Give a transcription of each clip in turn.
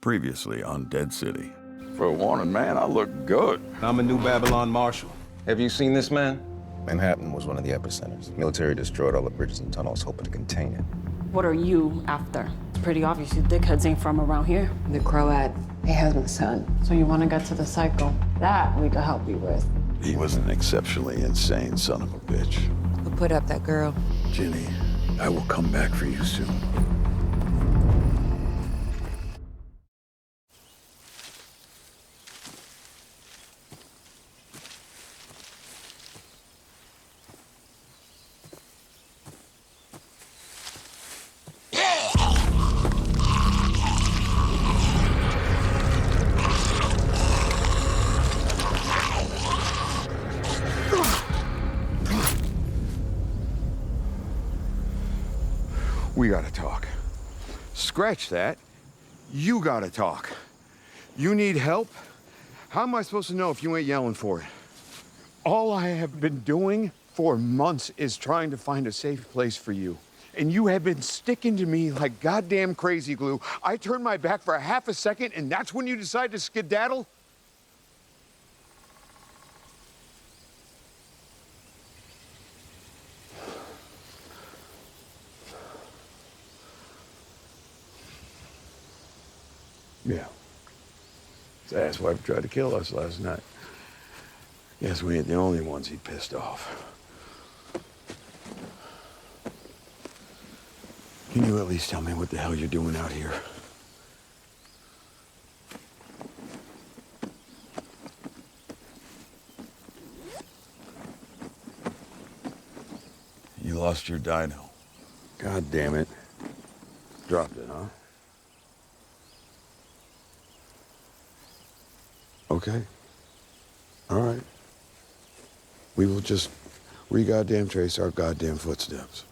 Previously on Dead City. For a wanted man, I look good. I'm a New Babylon Marshal. Have you seen this man? Manhattan was one of the epicenters. Military destroyed all the bridges and tunnels, hoping to contain it. What are you after? It's pretty obvious you dickheads ain't from around here. The Croat, he has my son. So you want to get to the cycle? That we could help you with. He was an exceptionally insane son of a bitch. Who put up that girl? Ginny, I will come back for you soon. We gotta talk. Scratch that. You gotta talk. You need help? How am I supposed to know if you ain't yelling for it? All I have been doing for months is trying to find a safe place for you. And you have been sticking to me like goddamn crazy glue. I turned my back for a half a second, and that's when you decide to skedaddle? Yeah. His asswife tried to kill us last night. Guess we ain't the only ones he pissed off. Can you at least tell me what the hell you're doing out here? You lost your dino. God damn it. Dropped it, huh? Okay. All right. We will just re-goddamn trace our goddamn footsteps.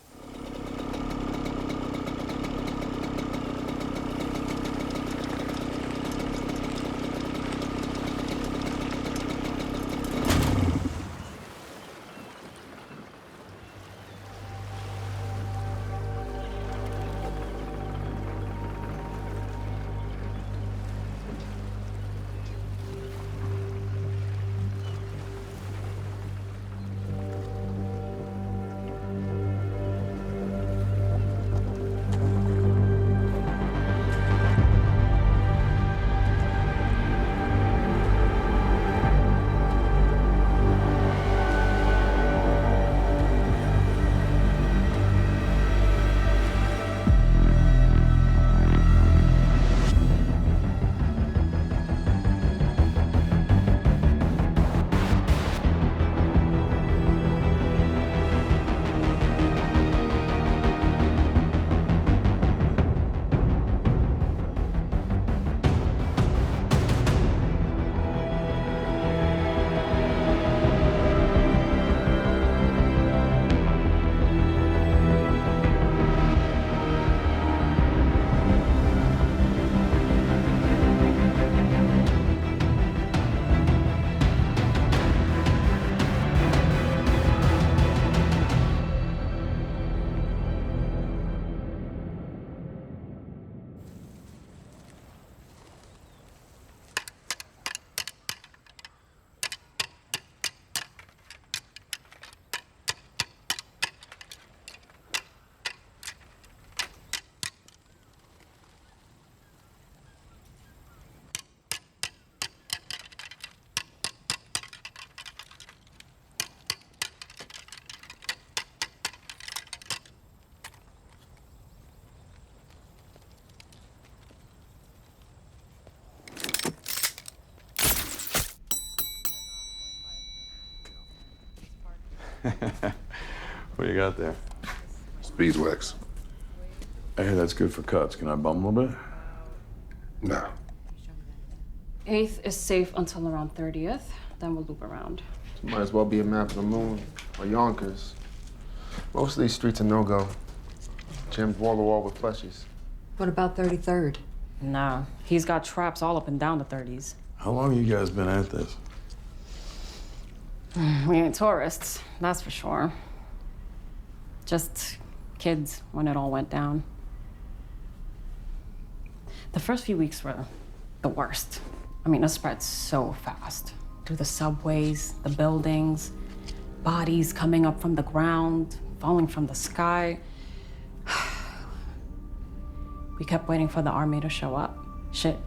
What do you got there? Beeswax. I hear that's good for cuts. Can I bum a little bit? No. 8th is safe until around 30th, then we'll loop around. Might as well be a map of the moon or Yonkers. Most of these streets are no-go. Jammed wall to wall with fleshies. What about 33rd? Nah, he's got traps all up and down the 30s. How long you guys been at this? We ain't tourists, that's for sure. Just kids when it all went down. The first few weeks were the worst. I mean, it spread so fast. Through the subways, the buildings, bodies coming up from the ground, falling from the sky. We kept waiting for the army to show up. Shit,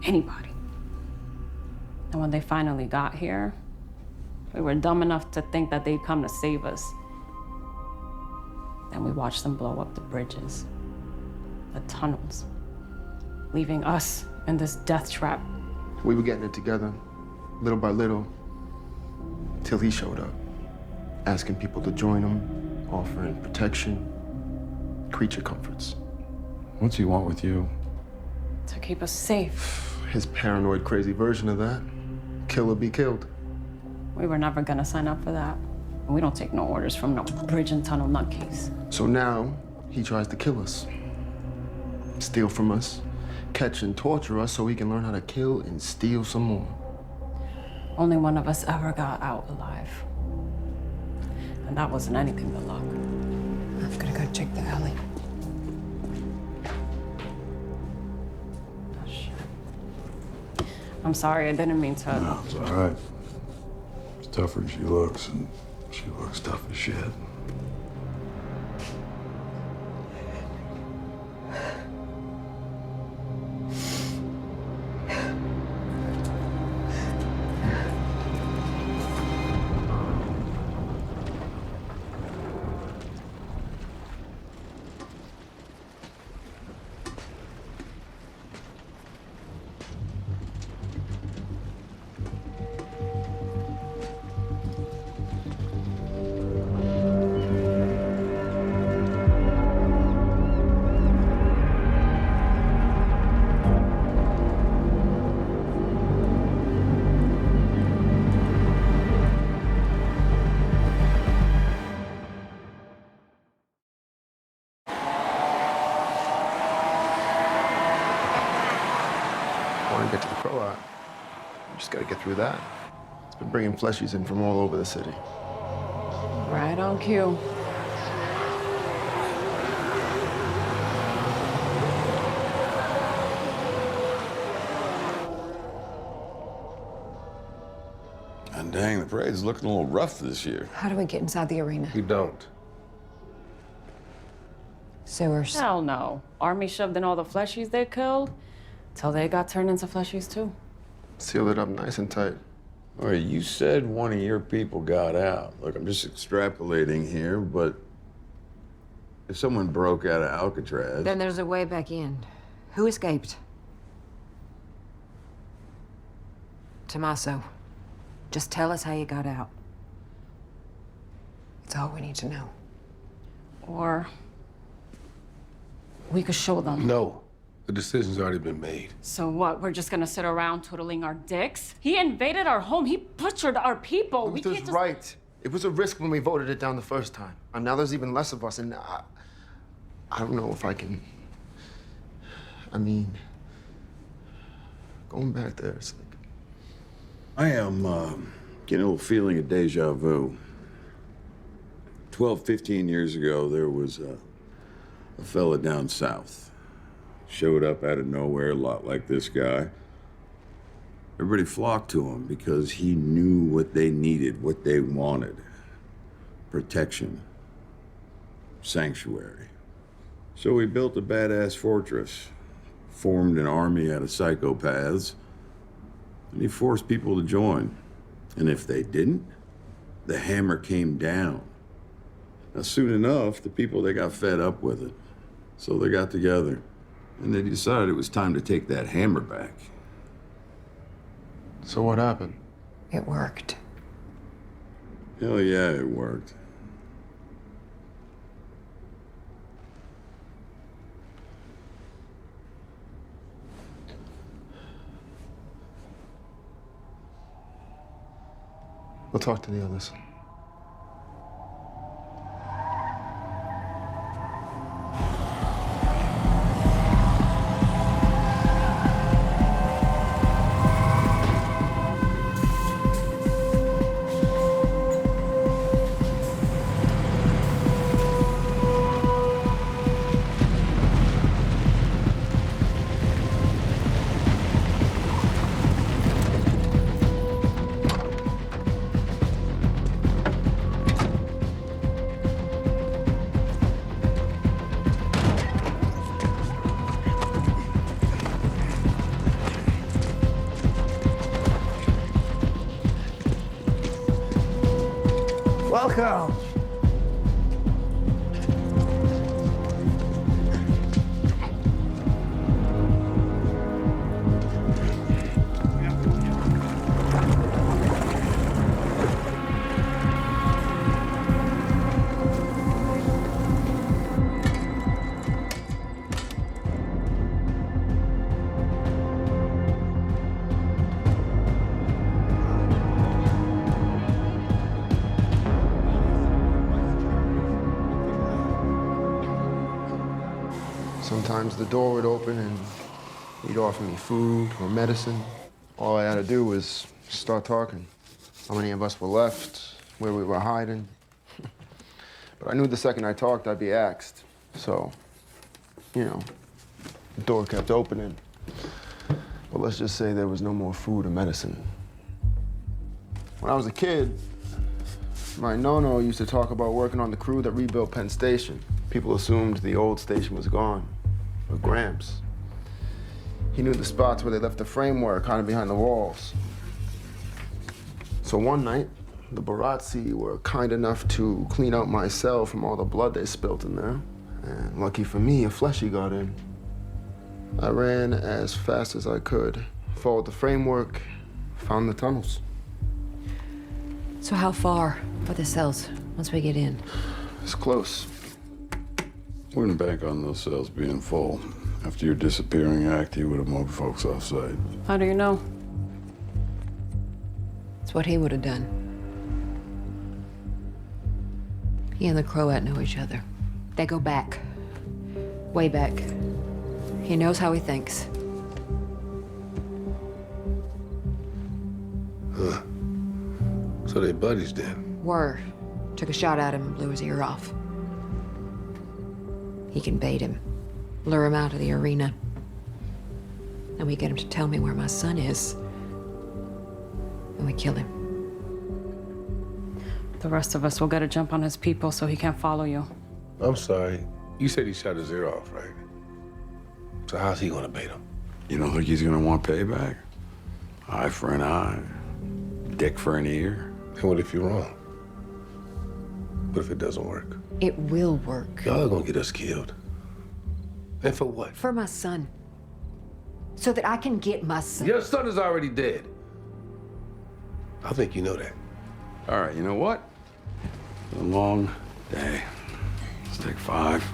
anybody. And when they finally got here, we were dumb enough to think that they'd come to save us. Then we watched them blow up the bridges, the tunnels, leaving us in this death trap. We were getting it together, little by little, till he showed up, asking people to join him, offering protection, creature comforts. What's he want with you? To keep us safe. His paranoid, crazy version of that. Kill or be killed. We were never gonna sign up for that. We don't take no orders from no bridge and tunnel nutcase. So now, he tries to kill us. Steal from us, catch and torture us so he can learn how to kill and steal some more. Only one of us ever got out alive. And that wasn't anything but luck. I'm gonna go check the alley. Oh, shit. I'm sorry, I didn't mean to. No, it's all right. She's tougher than she looks, and she looks tough as shit. I want to get to the Crow Eye. We just got to get through that. It's been bringing fleshies in from all over the city. Right on cue. And dang, the parade's looking a little rough this year. How do we get inside the arena? We don't. Sewers. Hell no. Army shoved in all the fleshies they killed till they got turned into fleshies too. Seal it up nice and tight. All right, you said one of your people got out. Look, I'm just extrapolating here, but if someone broke out of Alcatraz... Then there's a way back in. Who escaped? Tommaso. Just tell us how you got out. It's all we need to know. Or we could show them. No. The decision's already been made. So what? We're just gonna sit around twiddling our dicks? He invaded our home. He butchered our people. We Luther's can't just... right. It was a risk when we voted it down the first time. And now there's even less of us, and I don't know if I can... I mean, going back there, it's like... I am getting a little feeling of deja vu. 12, 15 years ago, there was a fella down south. Showed up out of nowhere, a lot like this guy. Everybody flocked to him because he knew what they needed, what they wanted. Protection. Sanctuary. So he built a badass fortress, formed an army out of psychopaths, and he forced people to join. And if they didn't, the hammer came down. Now, soon enough, the people, they got fed up with it. So they got together. And they decided it was time to take that hammer back. So what happened? It worked. Hell yeah, it worked. We'll talk to the others. Come. Sometimes the door would open and he'd offer me food or medicine. All I had to do was start talking. How many of us were left, where we were hiding. But I knew the second I talked, I'd be axed. So, you know, the door kept opening. But let's just say there was no more food or medicine. When I was a kid, my nono used to talk about working on the crew that rebuilt Penn Station. People assumed the old station was gone, but Gramps, he knew the spots where they left the framework kind of behind the walls. So one night, the Barazzi were kind enough to clean out my cell from all the blood they spilt in there. And lucky for me, a fleshy got in. I ran as fast as I could, followed the framework, found the tunnels. So how far for the cells once we get in? It's close. Wouldn't bank on those cells being full. After your disappearing act, he would have moved folks offside. How do you know? It's what he would have done. He and the Croat know each other. They go back. Way back. He knows how he thinks. Huh. So they buddies then? Were. Took a shot at him and blew his ear off. He can bait him, lure him out of the arena. And we get him to tell me where my son is. And we kill him. The rest of us will get a jump on his people so he can't follow you. I'm sorry. You said he shot his ear off, right? So how's he gonna bait him? You don't think he's gonna want payback? Eye for an eye, dick for an ear. And what if you're wrong? What if it doesn't work? It will work. Y'all are gonna get us killed. And for what? For my son. So that I can get my son. Your son is already dead. I think you know that. All right, you know what? It's a long day. Let's take 5.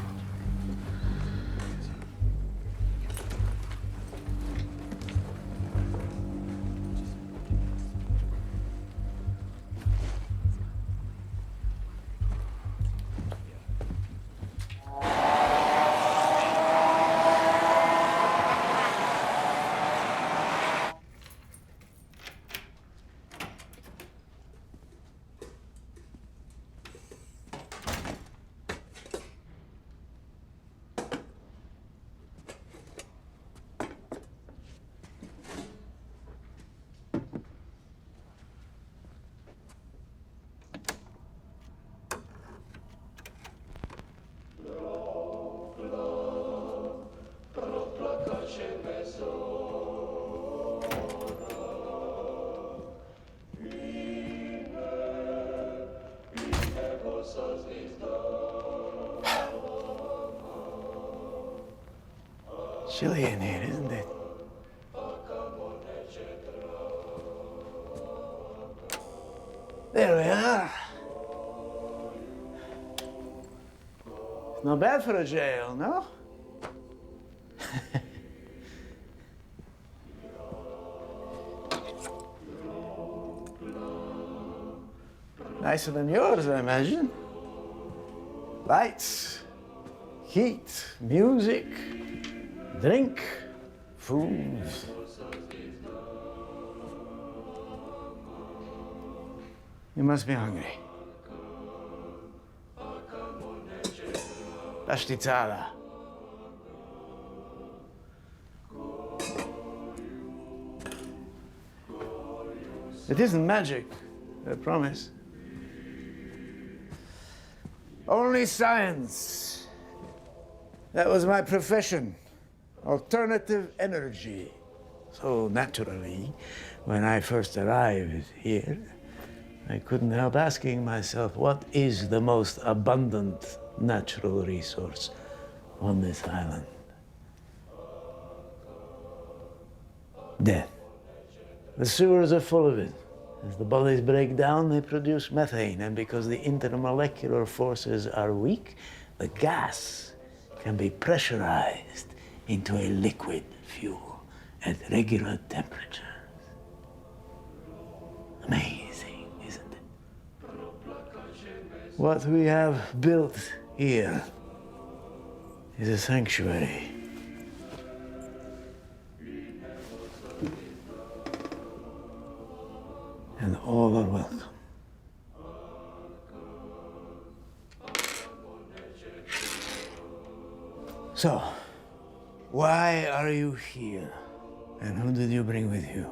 Chilly in here, isn't it? There we are. It's not bad for a jail, no? Nicer than yours, I imagine. Lights, heat, music, drink, food. You must be hungry. Pastizada. It isn't magic, I promise. Only science. That was my profession. Alternative energy. So naturally, when I first arrived here, I couldn't help asking myself, what is the most abundant natural resource on this island? Death. The sewers are full of it. As the bodies break down, they produce methane, and because the intermolecular forces are weak, the gas can be pressurized into a liquid fuel at regular temperatures. Amazing, isn't it? What we have built here is a sanctuary. And all are welcome. So, why are you here? And who did you bring with you?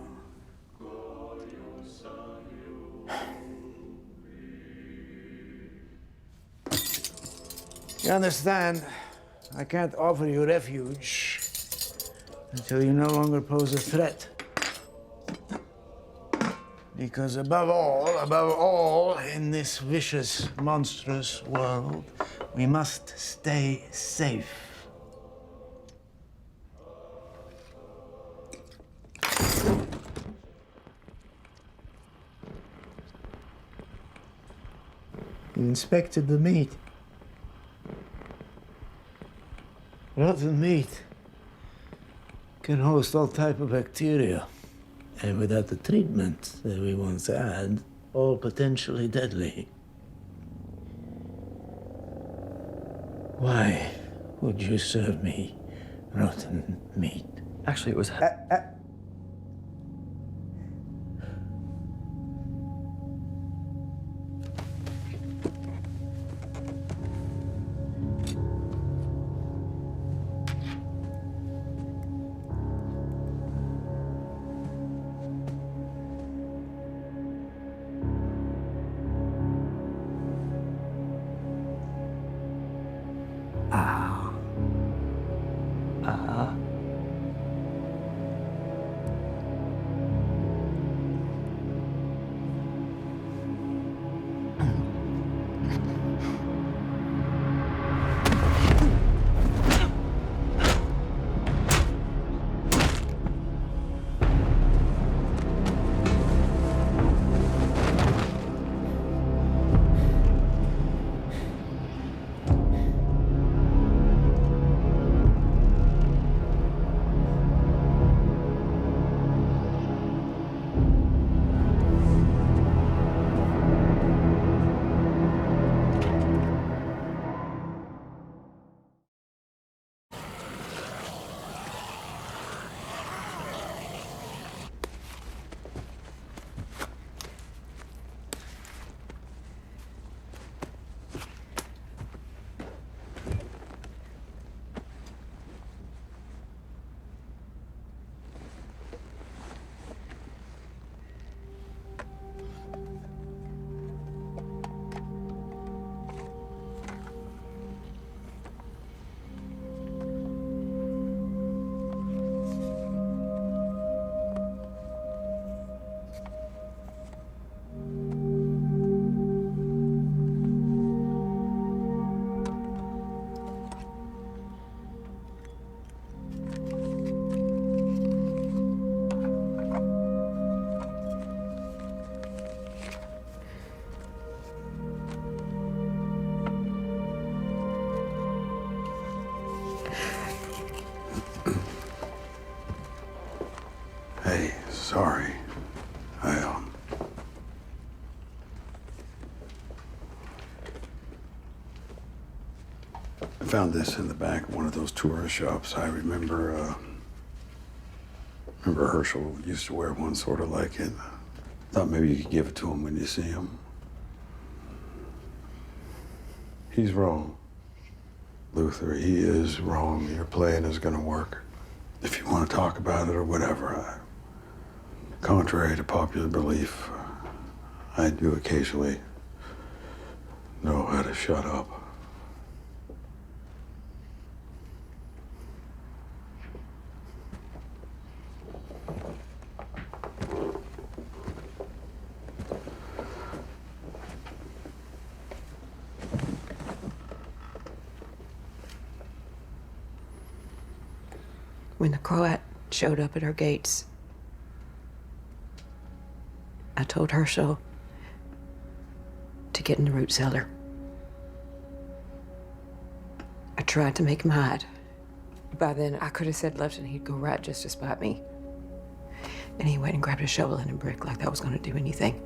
You understand, I can't offer you refuge until you no longer pose a threat. Because above all, in this vicious, monstrous world, we must stay safe. You inspected the meat. Rotten meat can host all type of bacteria. And without the treatment that we once had, all potentially deadly. Why would you serve me rotten meat? Actually, it was. Hey, sorry. I found this in the back of one of those tourist shops. I remember Herschel used to wear one sort of like it. Thought maybe you could give it to him when you see him. He's wrong. Luther, he is wrong. Your plan is gonna work. If you want to talk about it or whatever, contrary to popular belief, I do occasionally know how to shut up. When the Croat showed up at our gates, I told Herschel to get in the root cellar. I tried to make him hide. By then, I could have said left and he'd go right just to spite me. And he went and grabbed a shovel and a brick like that was going to do anything.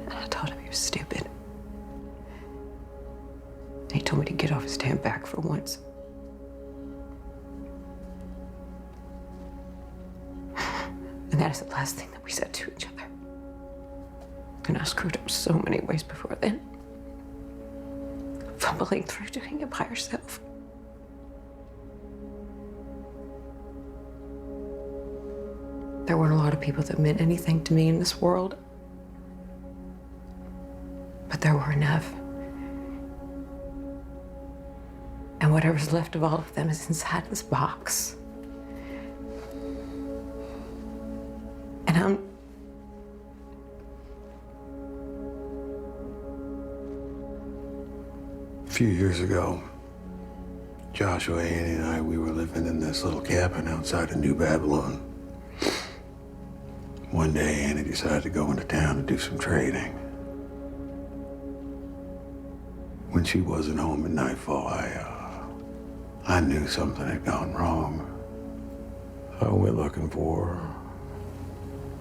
And I told him he was stupid. And he told me to get off his damn back for once. And that is the last thing that we said to each other. And I screwed up so many ways before then. Fumbling through doing it by herself. There weren't a lot of people that meant anything to me in this world. But there were enough. And whatever's left of all of them is inside this box. And A few years ago, Joshua, Annie, and I, we were living in this little cabin outside of New Babylon. One day, Annie decided to go into town to do some trading. When she wasn't home at nightfall, I knew something had gone wrong. So I went looking for her.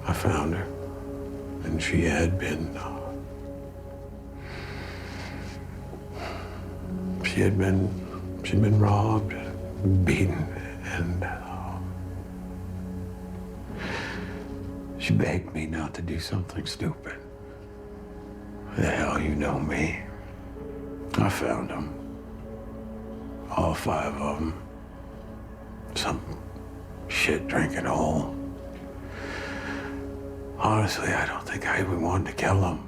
I found her, and she had been she'd been robbed, beaten, and she begged me not to do something stupid. The hell, you know me. I found them. All 5 of them. Some shit-drinking hole. Honestly, I don't think I even wanted to kill them.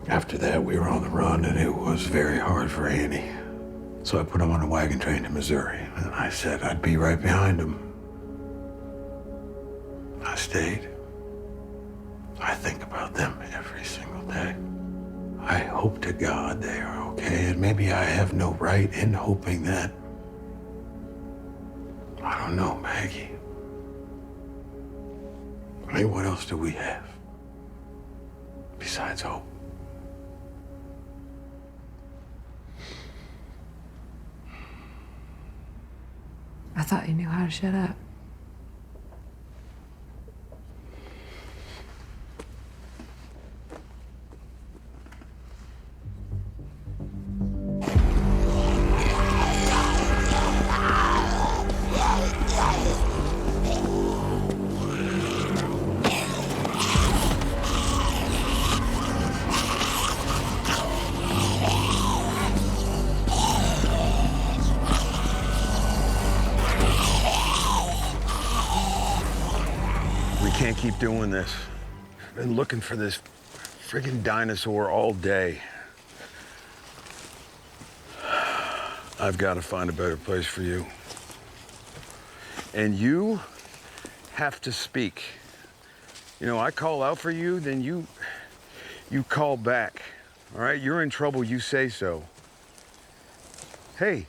After that, we were on the run, and it was very hard for Annie. So I put him on a wagon train to Missouri, and I said I'd be right behind him. I stayed. I think about them every single day. I hope to God they are okay, and maybe I have no right in hoping that. I don't know, Maggie. I mean, what else do we have besides hope? I thought you knew how to shut up. Can't keep doing this. I've been looking for this friggin' dinosaur all day. I've got to find a better place for you. And you have to speak. You know, I call out for you, then you call back. All right? You're in trouble, you say so. Hey,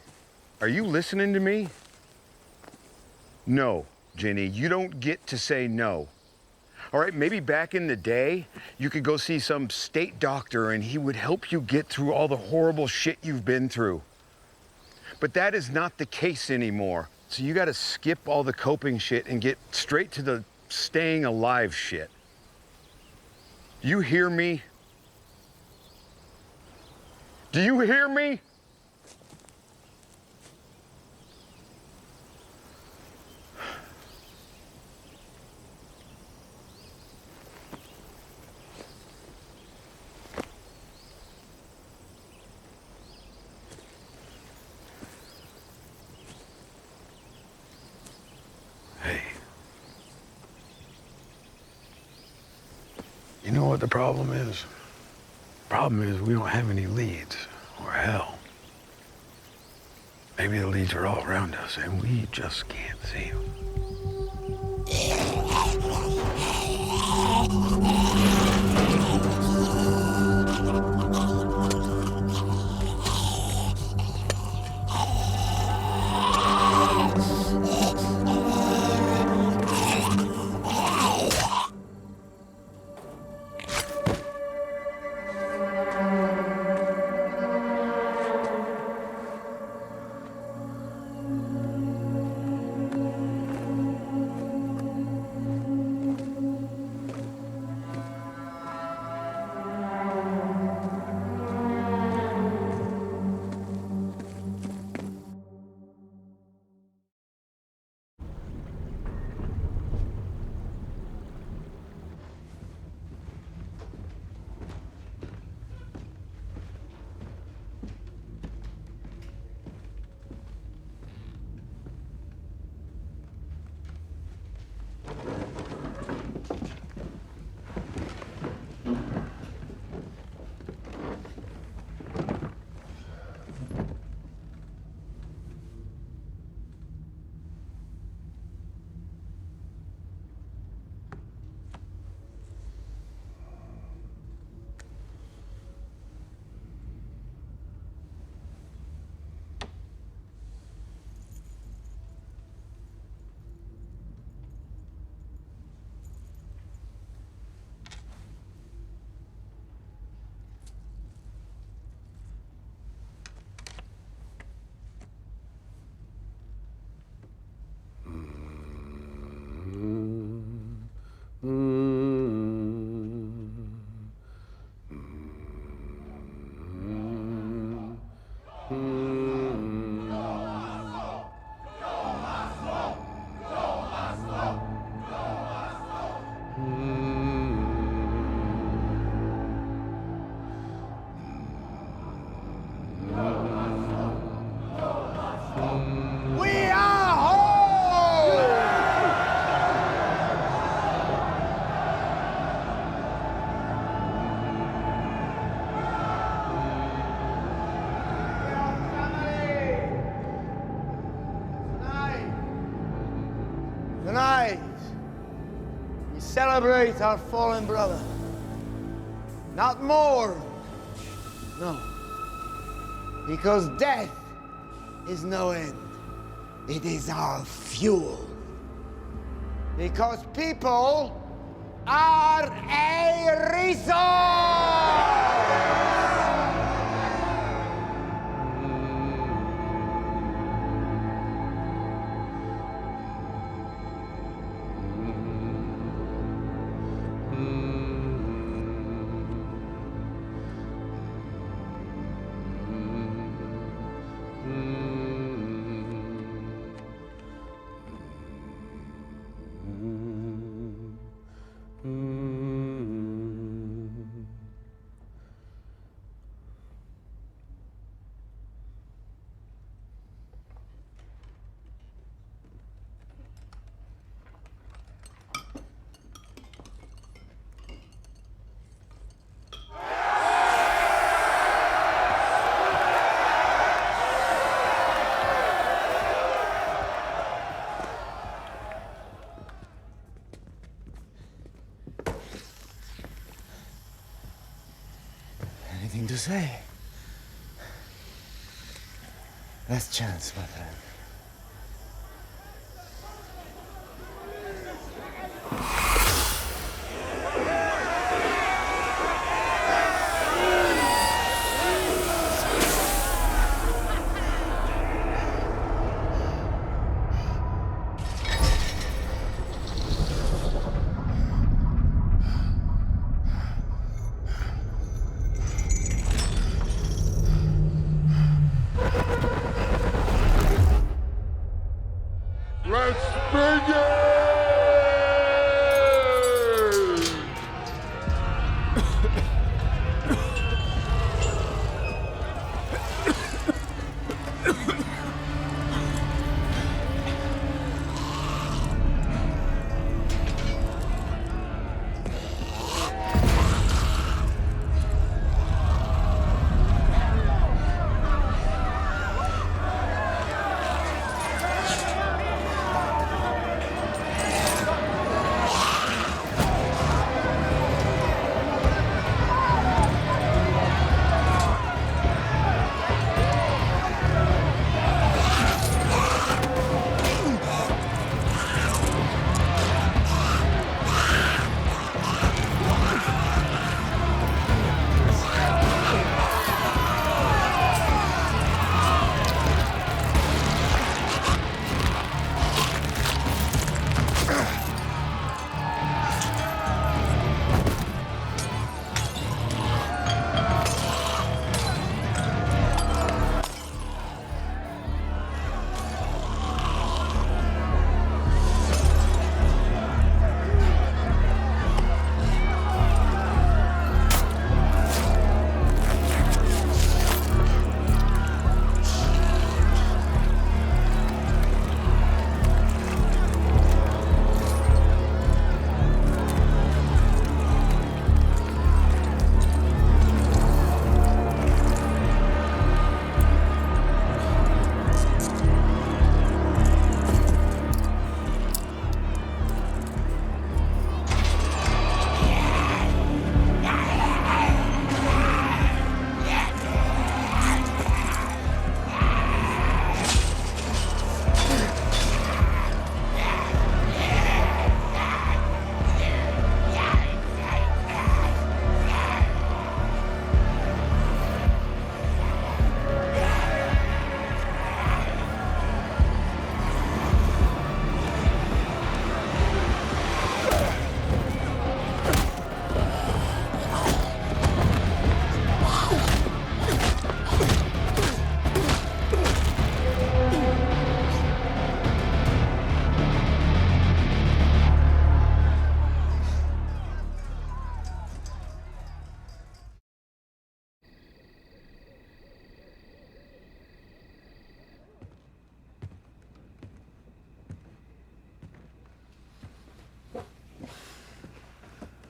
are you listening to me? No, Ginny, you don't get to say no. All right, maybe back in the day, you could go see some state doctor and he would help you get through all the horrible shit you've been through. But that is not the case anymore. So you gotta skip all the coping shit and get straight to the staying alive shit. You hear me? Do you hear me? You know what the problem is? The problem is we don't have any leads, or hell. Maybe the leads are all around us and we just can't see them. Tonight, we celebrate our fallen brother. Not more. No. Because death is no end. It is our fuel. Because people are a resource! Anything to say? Last chance, my friend.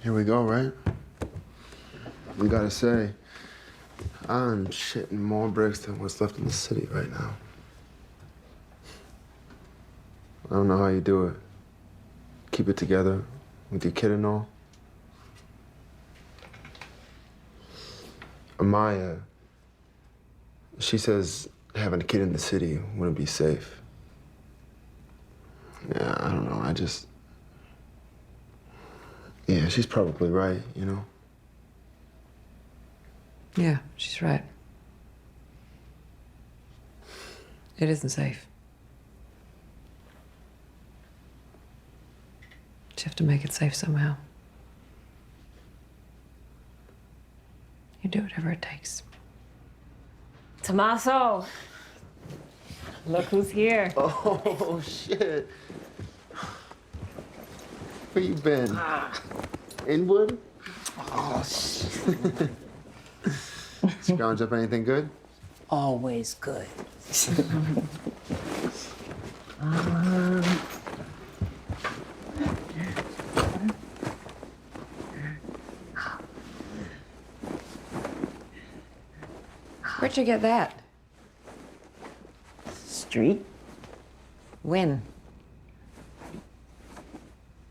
Here we go, right? We gotta say, I'm shitting more bricks than what's left in the city right now. I don't know how you do it. Keep it together with your kid and all. Amaya, she says having a kid in the city wouldn't be safe. Yeah, I don't know. Yeah, she's probably right, you know? Yeah, she's right. It isn't safe. You have to make it safe somehow. You do whatever it takes. Tommaso, look who's here. Oh, shit. Where you been? Inwood? Oh, shit. Scrounge up anything good? Always good. Where'd you get that? Street? When?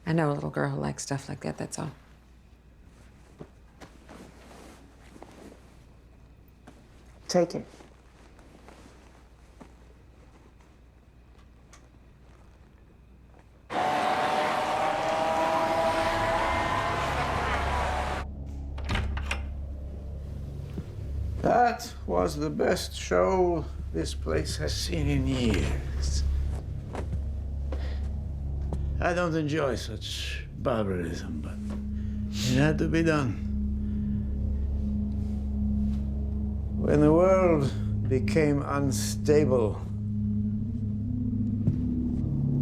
I know a little girl who likes stuff like that, that's all. Take it. That was the best show this place has seen in years. I don't enjoy such barbarism, but it had to be done. When the world became unstable,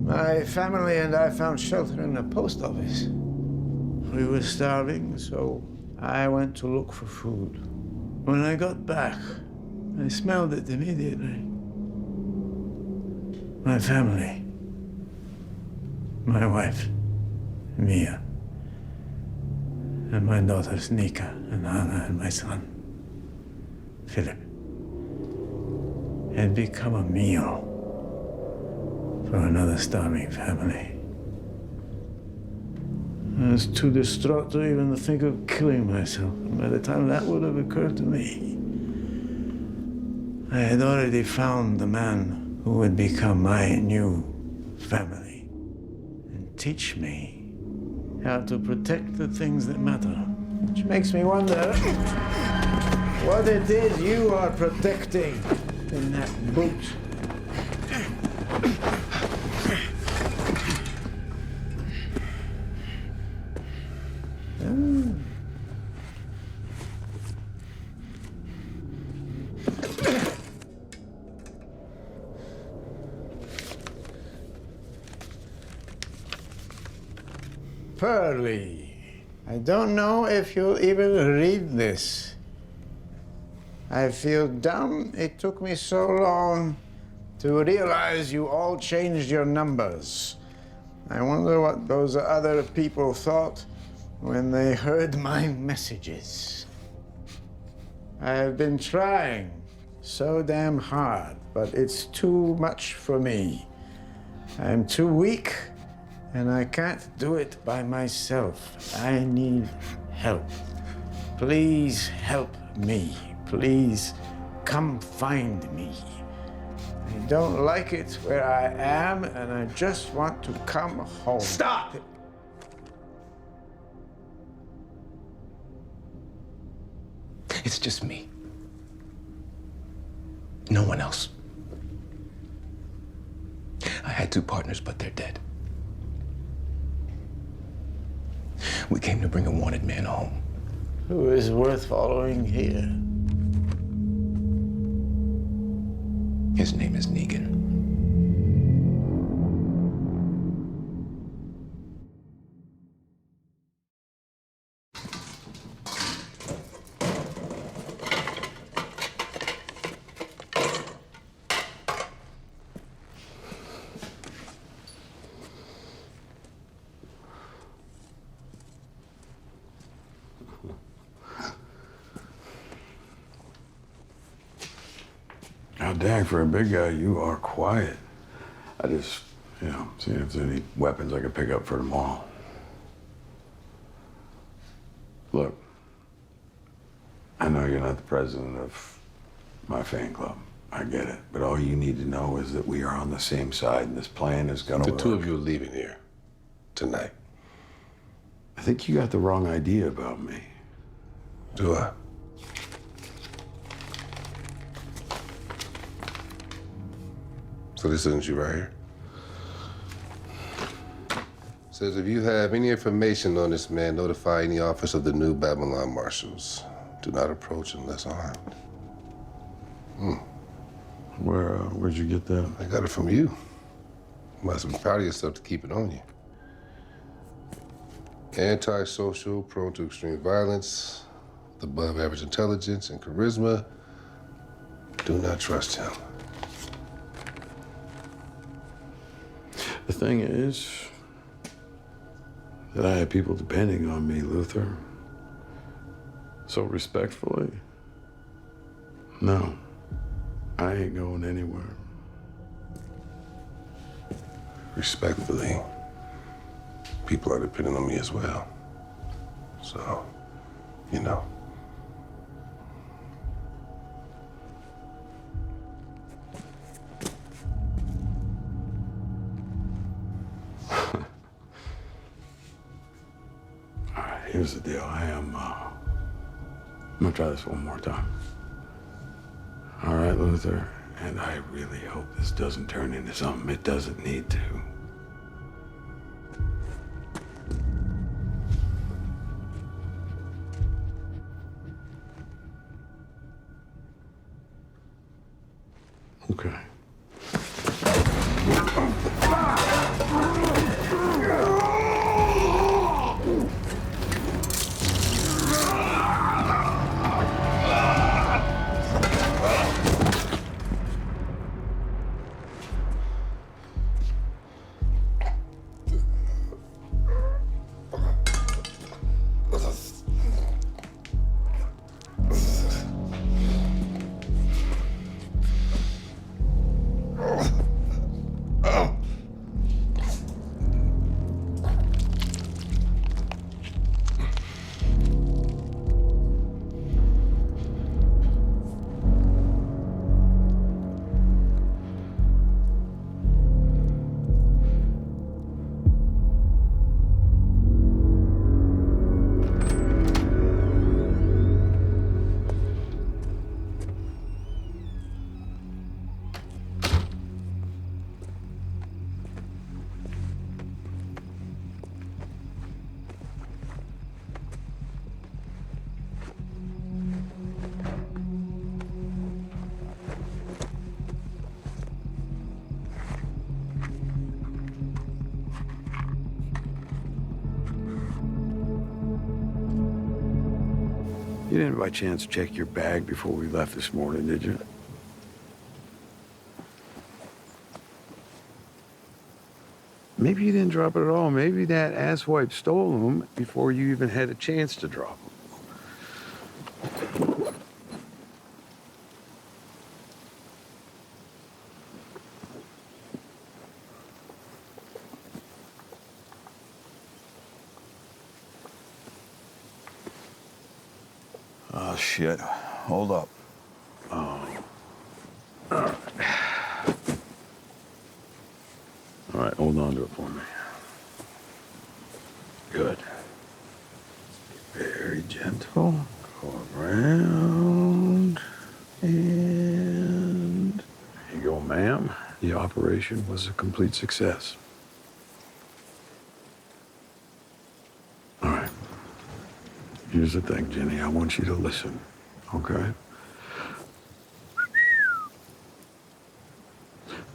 my family and I found shelter in the post office. We were starving, so I went to look for food. When I got back, I smelled it immediately. My family, my wife, Mia, and my daughters Nika and Anna and my son, Philip, had become a meal for another starving family. I was too distraught to even think of killing myself. And by the time that would have occurred to me, I had already found the man who would become my new family and teach me how to protect the things that matter. Which makes me wonder what it is you are protecting in that boot. Pearly, I don't know if you'll even read this. I feel dumb it took me so long to realize you all changed your numbers. I wonder what those other people thought when they heard my messages. I have been trying so damn hard, but it's too much for me. I'm too weak, and I can't do it by myself. I need help. Please help me. Please come find me. I don't like it where I am, and I just want to come home. Stop! It's just me. No one else. I had 2 partners, but they're dead. We came to bring a wanted man home. Who is worth following here? His name is Negan. Now, dang, for a big guy, you are quiet. I just, seeing if there's any weapons I could pick up for tomorrow. Look, I know you're not the president of my fan club. I get it. But all you need to know is that we are on the same side and this plan is gonna work. The two of you are leaving here tonight. I think you got the wrong idea about me. Do I? So this isn't you right here? Says if you have any information on this man, notify any office of the New Babylon Marshals. Do not approach unless armed. Where'd you get that? I got it from you. You must have been proud of yourself to keep it on you. Antisocial, prone to extreme violence, above average intelligence and charisma. Do not trust him. The thing is that I have people depending on me, Luther. So respectfully, no, I ain't going anywhere. Respectfully, people are depending on me as well. So, you know. All right, here's the deal. I'm gonna try this one more time. All right, Luther, and I really hope this doesn't turn into something it doesn't need to. Okay. You didn't by chance check your bag before we left this morning, did you? Maybe you didn't drop it at all. Maybe that asswipe stole them before you even had a chance to drop them. Oh, shit. Hold up. Oh. All right. All right, hold on to it for me. Good. Very gentle. Go around. And here you go, ma'am. The operation was a complete success. All right. Here's the thing, Jenny. I want you to listen, okay?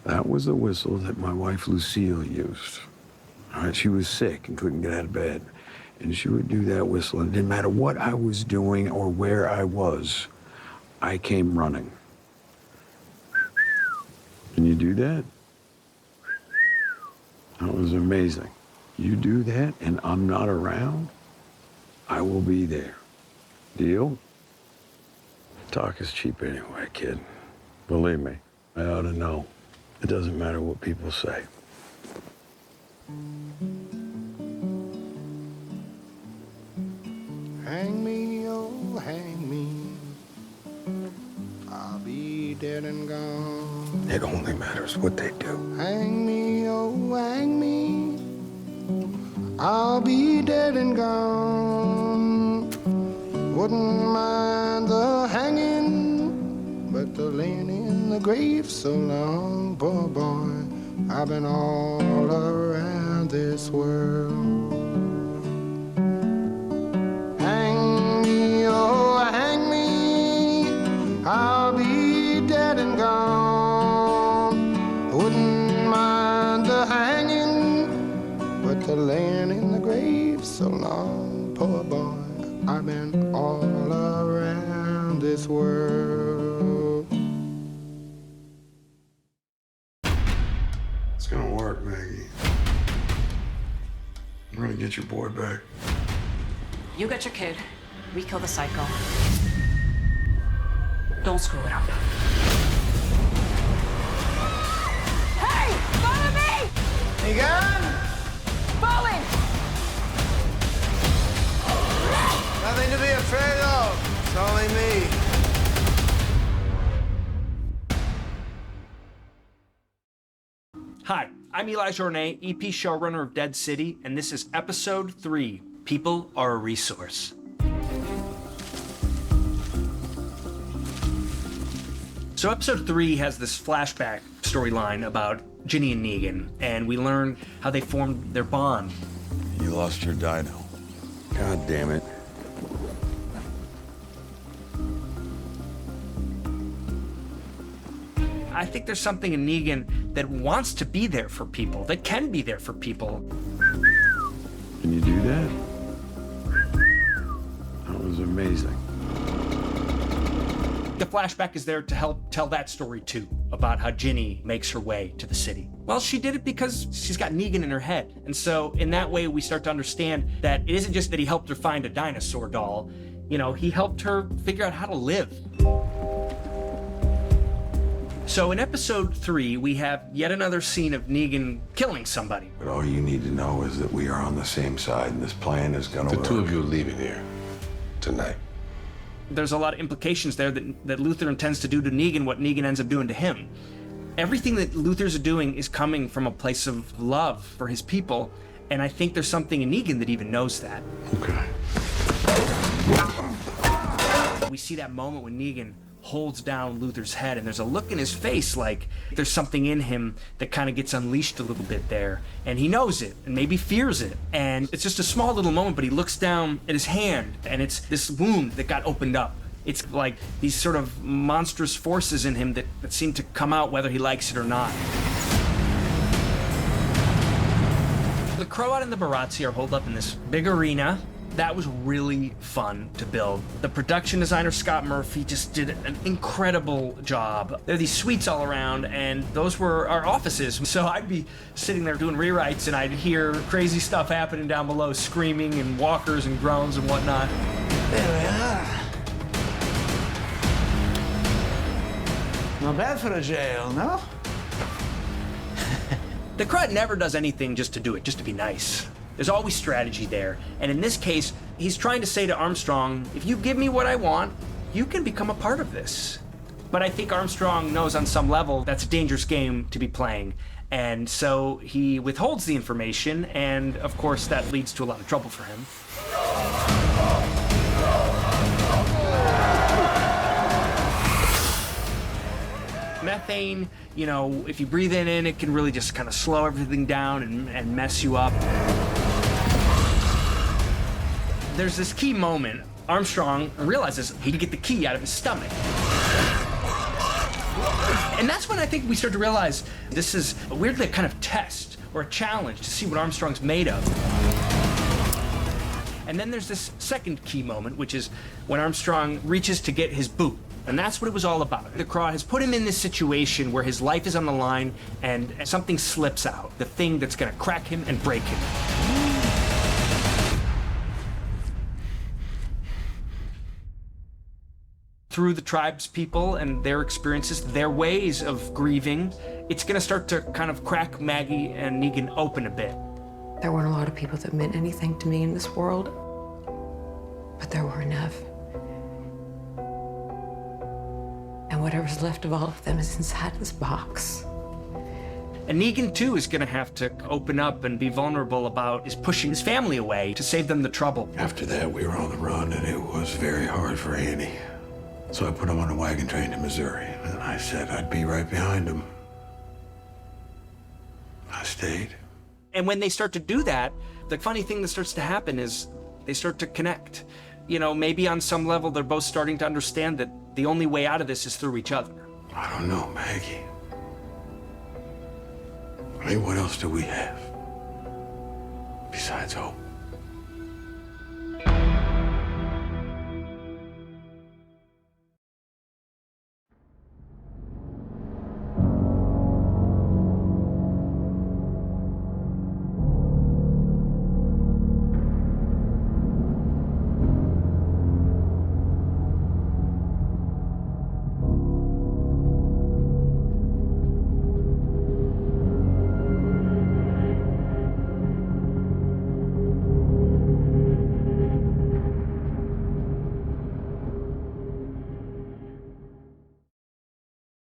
That was the whistle that my wife Lucille used. All right, she was sick and couldn't get out of bed. And she would do that whistle, and it didn't matter what I was doing or where I was, I came running. Can you do that? That was amazing. You do that, and I'm not around, I will be there. Deal? Talk is cheap anyway, kid. Believe me, I ought to know. It doesn't matter what people say. Hang me, oh, hang me. I'll be dead and gone. It only matters what they do. Hang me, oh, hang me. I'll be dead and gone. Wouldn't mind the hanging, but the laying in the grave so long, poor boy. I've been all around this world. Hang me, oh, hang me. I'll be dead and gone. Wouldn't mind the hanging, but the laying in the grave so long, poor boy. I've been all around this world. It's gonna work, Maggie. We're gonna get your boy back. You get your kid. We kill the psycho. Don't screw it up. Hey! Follow me! Megan? Falling! Nothing to be afraid of. It's only me. Hi, I'm Eli Journet, EP showrunner of Dead City, and this is episode 3, People Are a Resource. So episode 3 has this flashback storyline about Ginny and Negan, and we learn how they formed their bond. You lost your dino. God damn it. I think there's something in Negan that wants to be there for people, that can be there for people. Can you do that? That was amazing. The flashback is there to help tell that story too, about how Ginny makes her way to the city. Well, she did it because she's got Negan in her head. And so in that way, we start to understand that it isn't just that he helped her find a dinosaur doll, you know, he helped her figure out how to live. So in episode 3, we have yet another scene of Negan killing somebody. But all you need to know is that we are on the same side and this plan is gonna work. The two of you are leaving here tonight. There's a lot of implications there that Luther intends to do to Negan what Negan ends up doing to him. Everything that Luther's doing is coming from a place of love for his people, and I think there's something in Negan that even knows that. Okay. We see that moment when Negan holds down Luther's head, and there's a look in his face like there's something in him that kind of gets unleashed a little bit there, and he knows it and maybe fears it, and it's just a small little moment, but he looks down at his hand and it's this wound that got opened up. It's like these sort of monstrous forces in him that seem to come out whether he likes it or not. The Croat and the Barazzi are holed up in this big arena. That was really fun to build. The production designer, Scott Murphy, just did an incredible job. There are these suites all around, and those were our offices. So I'd be sitting there doing rewrites, and I'd hear crazy stuff happening down below, screaming and walkers and groans and whatnot. There we are. Not bad for a jail, no? The Crud never does anything just to do it, just to be nice. There's always strategy there. And in this case, he's trying to say to Armstrong, if you give me what I want, you can become a part of this. But I think Armstrong knows on some level that's a dangerous game to be playing. And so he withholds the information, and of course that leads to a lot of trouble for him. Methane, you know, if you breathe it in, it can really just kind of slow everything down and mess you up. There's this key moment. Armstrong realizes he can get the key out of his stomach. And that's when I think we start to realize this is a weirdly kind of test or a challenge to see what Armstrong's made of. And then there's this second key moment, which is when Armstrong reaches to get his boot. And that's what it was all about. The Craw has put him in this situation where his life is on the line and something slips out, the thing that's gonna crack him and break him. through the tribes people and their experiences, their ways of grieving, it's gonna start to kind of crack Maggie and Negan open a bit. There weren't a lot of people that meant anything to me in this world, but there were enough. And whatever's left of all of them is inside this box. And Negan, too, is gonna have to open up and be vulnerable about is pushing his family away to save them the trouble. After that, we were on the run, and it was very hard for Annie. So I put him on a wagon train to Missouri, and I said I'd be right behind him. I stayed. And when they start to do that, the funny thing that starts to happen is they start to connect. You know, maybe on some level they're both starting to understand that the only way out of this is through each other. I don't know, Maggie. I mean, what else do we have besides hope?